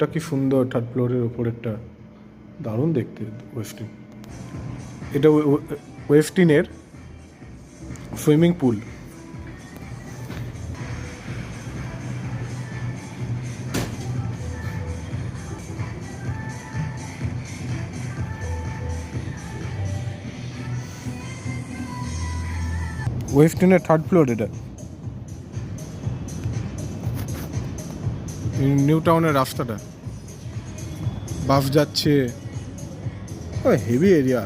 ফ্লোরটা কি সুন্দর, থার্ড ফ্লোরের ওপর একটা দারুণ দেখতে ওয়েস্টিন। এটা ওয়েস্টিনের সুইমিং পুল। ওয়েস্টিনের থার্ড ফ্লোর এটা। নিউ টাউনের রাস্তাটা, বাস যাচ্ছে, হেভি এরিয়া।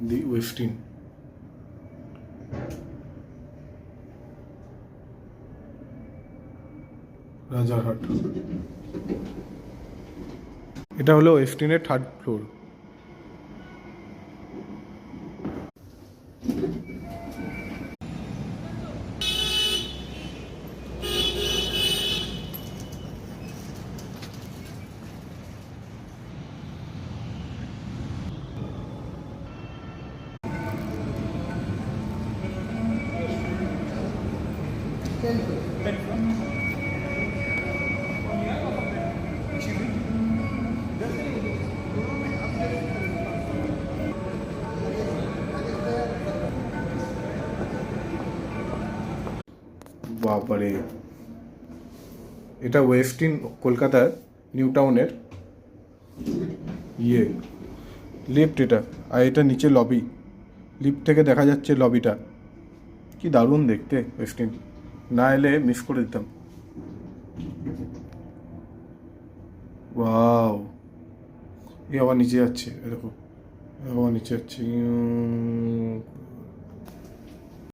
দি ওয়েস্টিন, রাজারহাট। এটা হলো ওয়েস্টিনের থার্ড ফ্লোর। বাবারে, এটা ওয়েস্টিন কলকাতার নিউ টাউনের লিফট এটা। আর এটা নিচে লবি, লিফট থেকে দেখা যাচ্ছে লবিটা। কি দারুণ দেখতে ওয়েস্টিন, না এলে মিস করে দিতাম। ওয়াও, আবার নিচে যাচ্ছে, এরকম আবার নিচে যাচ্ছে।